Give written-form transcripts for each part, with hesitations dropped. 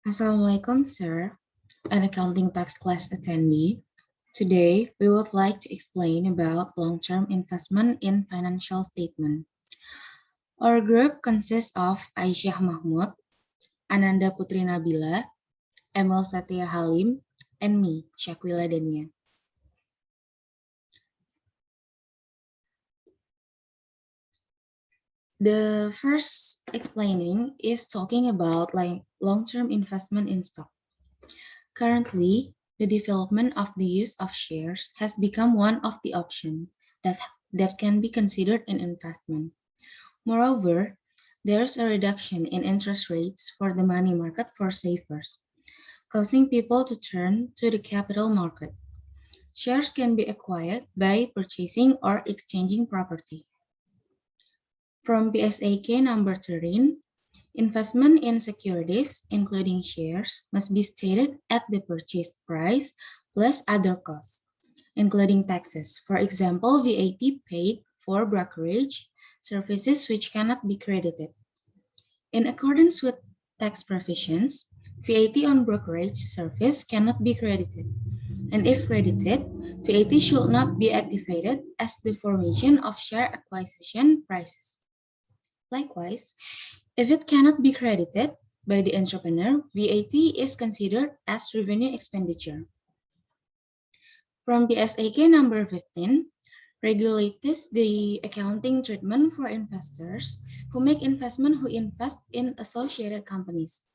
Assalamualaikum, sir, an accounting tax class attendee. Today, we would like to explain about long-term investment in financial statement. Our group consists of Aisyah Mahmud, Ananda Putri Nabila, Emil Satria Halim, and me, Shaquila Dania. The first explaining is talking about long-term investment in stock. Currently, the development of the use of shares has become one of the options that can be considered an investment. Moreover, there's a reduction in interest rates for the money market for savers, causing people to turn to the capital market. Shares can be acquired by purchasing or exchanging property. From PSAK number 13, investment in securities, including shares, must be stated at the purchase price plus other costs, including taxes. For example, VAT paid for brokerage services which cannot be credited. In accordance with tax provisions, VAT on brokerage service cannot be credited. And if credited, VAT should not be activated as the formation of share acquisition prices. Likewise, if it cannot be credited by the entrepreneur, VAT is considered as revenue expenditure. From BSAK number 15, regulates the accounting treatment for investors who make investment who invest in associated companies.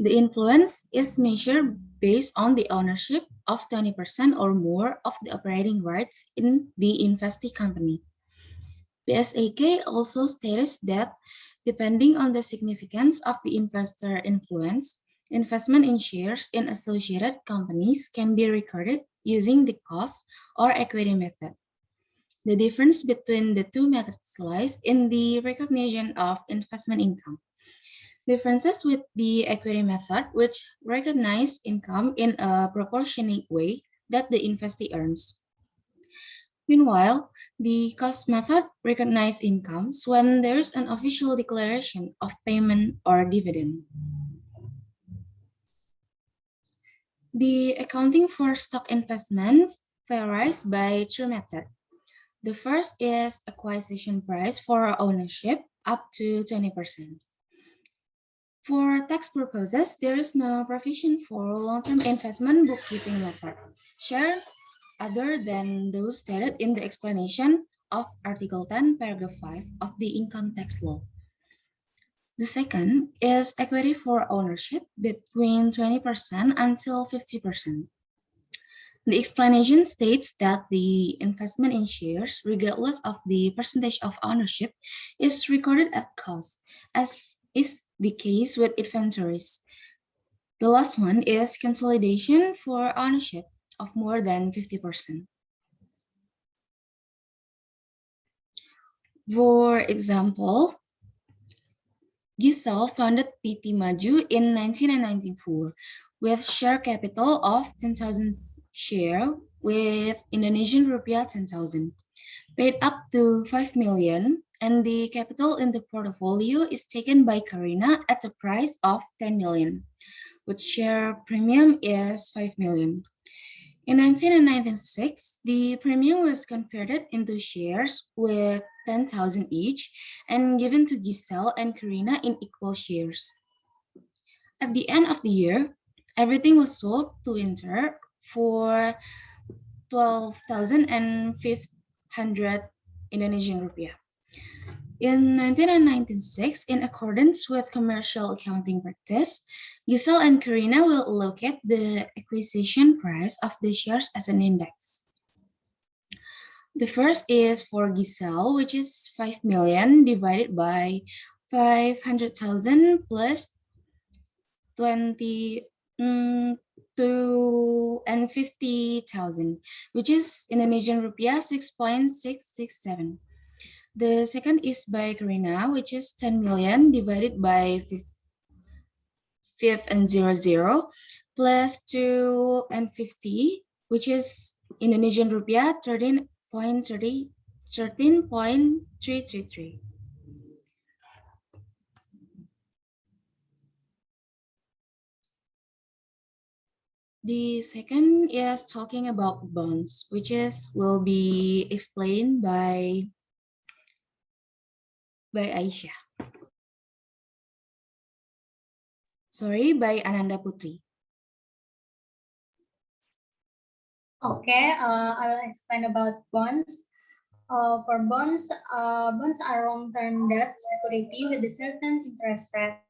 The influence is measured based on the ownership of 20% or more of the operating rights in the investee company. BSAK also states that depending on the significance of the investor influence, investment in shares in associated companies can be recorded using the cost or equity method. The difference between the two methods lies in the recognition of investment income. Differences with the equity method, which recognize income in a proportionate way that the investee earns. Meanwhile, the cost method recognizes incomes when there is an official declaration of payment or dividend. The accounting for stock investment varies by two methods. The first is acquisition price for ownership up to 20%. For tax purposes, there is no provision for long-term investment bookkeeping method. Share other than those stated in the explanation of Article 10, Paragraph 5 of the Income Tax Law. The second is equity for ownership between 20% until 50%. The explanation states that the investment in shares, regardless of the percentage of ownership, is recorded at cost, as is the case with inventories. The last one is consolidation for ownership of more than 50%. For example, Giselle founded PT Maju in 1994 with share capital of 10,000 share with Indonesian rupiah 10,000, paid up to 5 million, and the capital in the portfolio is taken by Karina at a price of 10 million, which share premium is 5 million. In 1996, the premium was converted into shares with 10,000 each and given to Giselle and Karina in equal shares. At the end of the year, everything was sold to Winter for 12,500 Indonesian rupiah. In 1996, in accordance with commercial accounting practice, Giselle and Karina will allocate the acquisition price of the shares as an index. The first is for Giselle, which is 5 million divided by 500,000 plus 20 and 50,000, which is Indonesian rupiah 6.667. The second is by Karina, which is 10 million divided by 5 and 00 plus 2 and 50, which is Indonesian rupiah 13.333. The second is talking about bonds, which is will be explained by Aisyah. Sorry, by Ananda Putri. Okay, I will explain about bonds. For bonds, bonds are long-term debt security with a certain interest rate.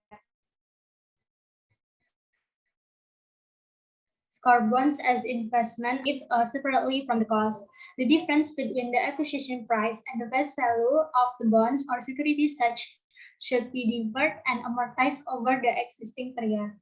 Score bonds as investment it separately from the cost. The difference between the acquisition price and the best value of the bonds or securities such should be deferred and amortized over the existing period.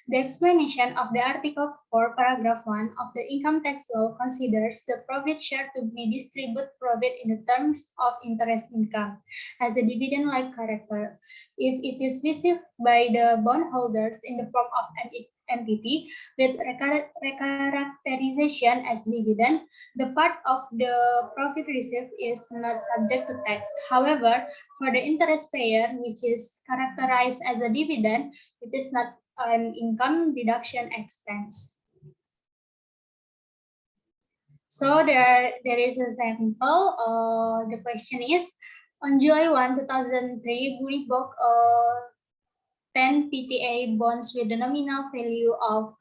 The explanation of the Article 4, Paragraph 1 of the Income Tax Law considers the profit share to be distributed profit in the terms of interest income as a dividend-like character. If it is received by the bondholders in the form of an entity with recharacterization as dividend, the part of the profit received is not subject to tax. However, for the interest payer, which is characterized as a dividend, it is not an income deduction expense. So there is a sample. The question is, on July 1, 2003, Buri bought 10 PTA bonds with a nominal value of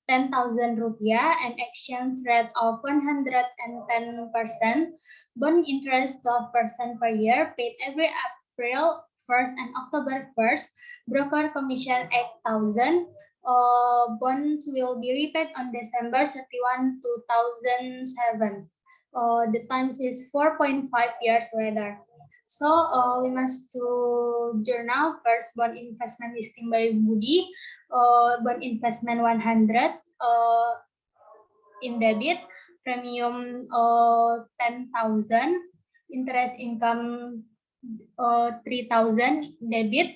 10,000 rupiah and exchange rate of 110%, bond interest 12% per year, paid every April 1st and October 1st, broker commission 8,000. Bonds will be repaid on December 31, 2007. The times is 4.5 years later. So we must to journal first bond investment listing by Budi, bond investment 100 in debit, premium 10,000, interest income 3,000 debit.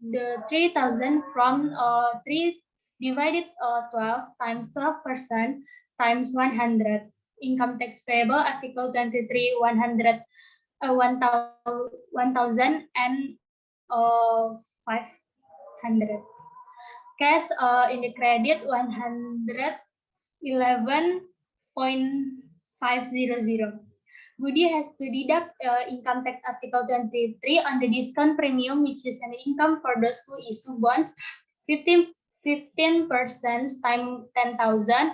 The 3,000 from 3 divided 12 times 12% times 100. Income tax payable Article 23 100 1,000 and 500. Cash in the credit 111.500. Budi has to deduct income tax Article 23 on the discount premium, which is an income for those who issue bonds, 15% times 10,000,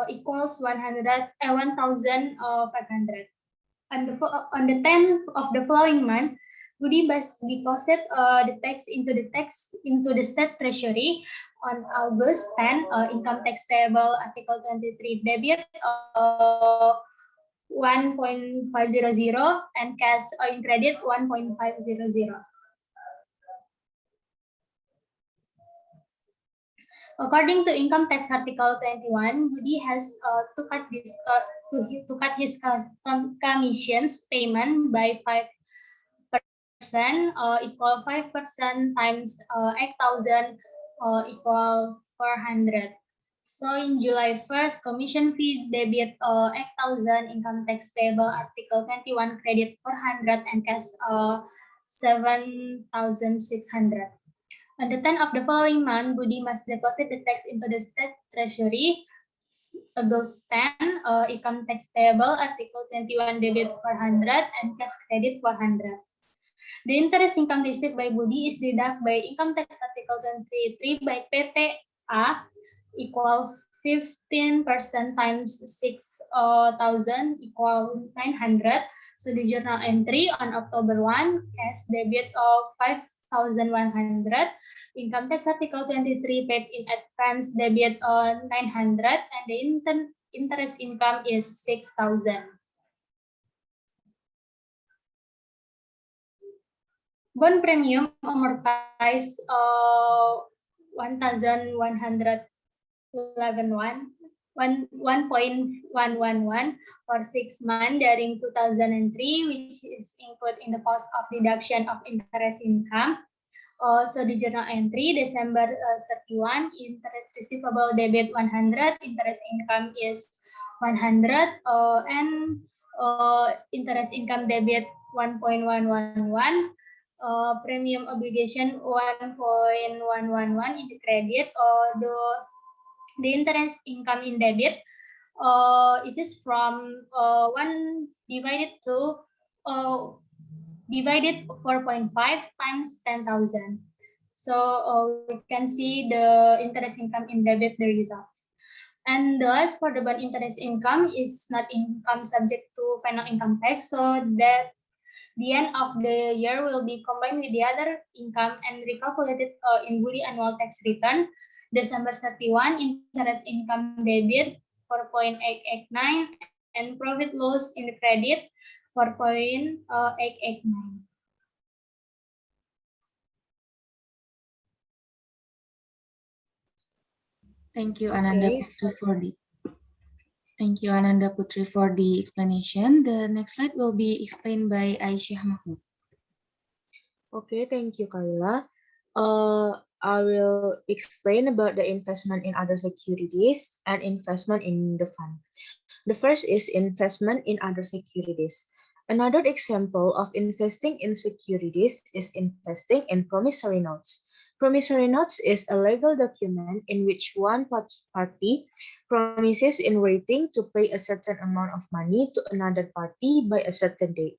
equals 1,500. On the 10th of the following month, Budi must deposit the tax into the state treasury. On August 10, income tax payable Article 23 debit 1.500 and cash in credit 1.500. According to Income Tax Article 21, Budi has to cut his commissions payment by 5%, equal 5% times 8,000 equal 400. So in July 1st, commission fee debit 8,000, income tax payable Article 21 credit 400 and cash 7,600. On the 10th of the following month, Budi must deposit the tax into the state treasury. August 10, income tax payable Article 21 debit 400 and cash credit 400. The interest income received by Budi is deducted by income tax Article 23 by PTA equal 15% times 6,000 equal 900. So the journal entry on October 1, cash debit of 5,100. Income tax Article 23 paid in advance debit on 900 and the interest income is 6,000. Bond premium amortized 1,111 for 6 months during 2003, which is included in the cost of deduction of interest income. So the journal entry December 31, interest receivable debit 100, interest income is 100, and interest income debit 1.111. Premium obligation 1.111 in the credit, The interest income in debit, it is from 1 divided 4.5 times 10,000. So we can see the interest income in debit the result. And thus, for the bond interest income, it's not income subject to final income tax, so that the end of the year will be combined with the other income and recalculated in Budi annual tax return. December 31, interest income debit 4.889 and profit loss in the credit 4.889. Thank you, Ananda Okay, Putri, for the Thank you, Ananda Putri, for the explanation. The next slide will be explained by Aisyah Mahmud. okay, thank you, Carla. I will explain about the investment in other securities and investment in the fund. The first is investment in other securities. Another example of investing in securities is investing in promissory notes. Promissory notes is a legal document in which one party promises in writing to pay a certain amount of money to another party by a certain date.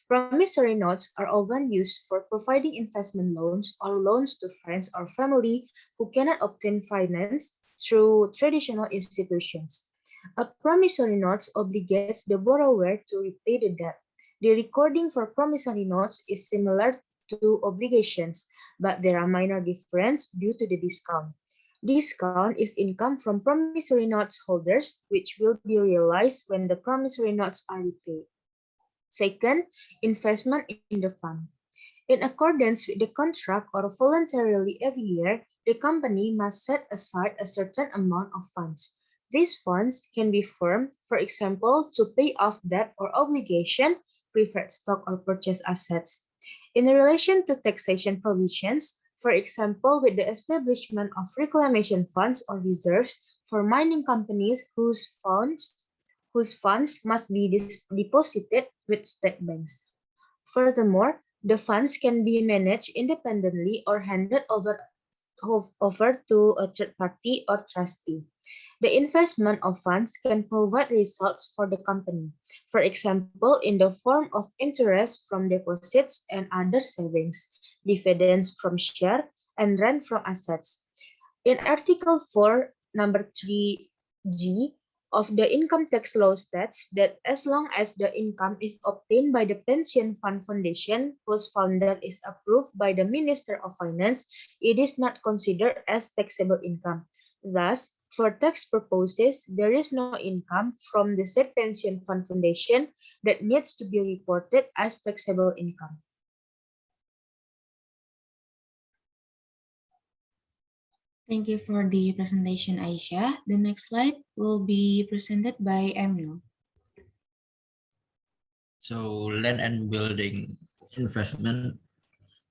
Promissory notes are often used for providing investment loans or loans to friends or family who cannot obtain finance through traditional institutions. A promissory note obligates the borrower to repay the debt. The recording for promissory notes is similar to obligations, but there are minor differences due to the discount. Discount is income from promissory notes holders, which will be realized when the promissory notes are repaid. Second, investment in the fund. In accordance with the contract or voluntarily every year, the company must set aside a certain amount of funds. These funds can be firm, for example, to pay off debt or obligation, preferred stock or purchase assets. In relation to taxation provisions, for example, with the establishment of reclamation funds or reserves for mining companies whose funds must be deposited with state banks. Furthermore, the funds can be managed independently or handed over to a third party or trustee. The investment of funds can provide results for the company, for example, in the form of interest from deposits and other savings, dividends from share, and rent from assets. In Article 4, number 3G of the income tax law states that as long as the income is obtained by the pension fund foundation whose founder is approved by the Minister of Finance, it is not considered as taxable income. Thus, for tax purposes, there is no income from the said pension fund foundation that needs to be reported as taxable income. Thank you for the presentation, Aisyah. The next slide will be presented by Emil. So land and building investment,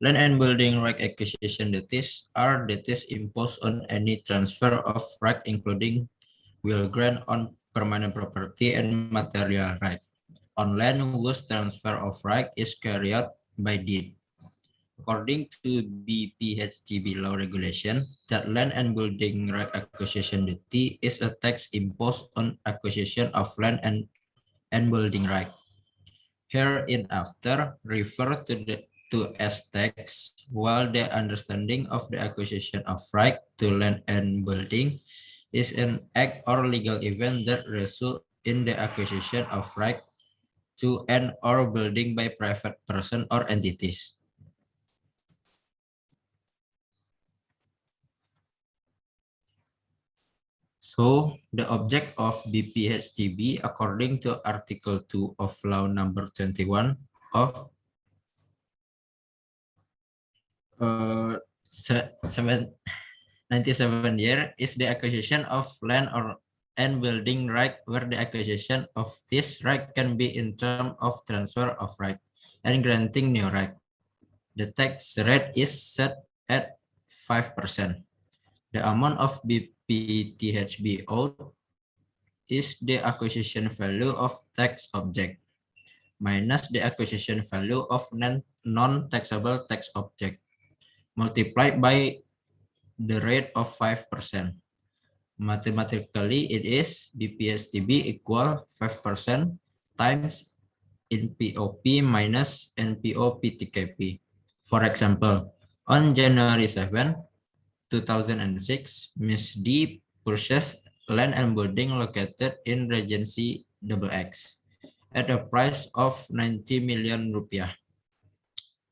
land and building right acquisition duties are duties imposed on any transfer of right, including will grant on permanent property and material right on land whose transfer of right is carried out by deed. According to BPHTB law regulation, that land and building right acquisition duty is a tax imposed on acquisition of land and building right. Hereinafter refer to as tax, while the understanding of the acquisition of right to land and building is an act or legal event that results in the acquisition of right to an or building by private person or entities. So the object of BPHTB according to Article 2 of Law number 21 of 97 year is the acquisition of land or and building right, where the acquisition of this right can be in terms of transfer of right and granting new right. The tax rate is set at 5%. The amount of BPTHB owed is the acquisition value of tax object minus the acquisition value of non-taxable tax object multiplied by the rate of 5%. Mathematically, it is BPSTB equal 5% times NPOP minus NPO-PTKP. For example, on January 7, 2006, Ms. D purchased land and building located in Regency XX at a price of 90 million rupiah.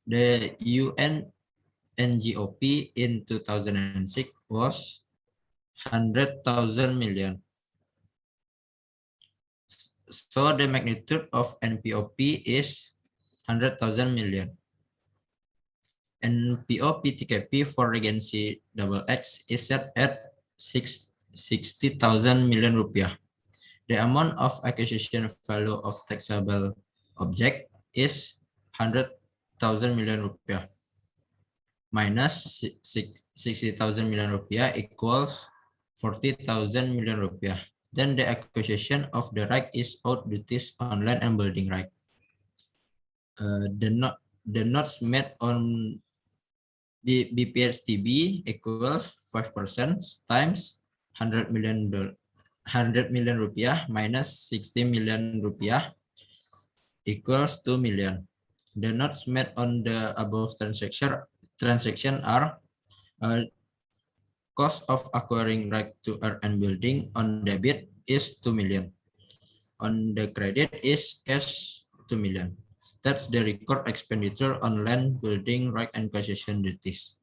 The UN NGOP in 2006 was 100,000 million. So the magnitude of NPOP is 100,000 million. NPO-PTKP for Regency XX is set at 60,000 million rupiah. The amount of acquisition value of taxable object is 100,000 million rupiah minus 60,000 million rupiah equals 40,000 million rupiah. Then the acquisition of the right is owed duties on land and building right. The notes made on the BPSTB equals 5% times 100 million rupiah minus 60 million rupiah equals 2 million. The notes made on the above transaction are cost of acquiring right to earn and building on debit is 2 million. On the credit is cash 2 million. That's the record expenditure on land, building, right, and concession duties.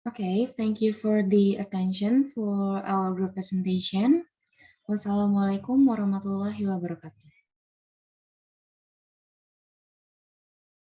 Okay, thank you for the attention for our group presentation. Wassalamualaikum warahmatullahi wabarakatuh.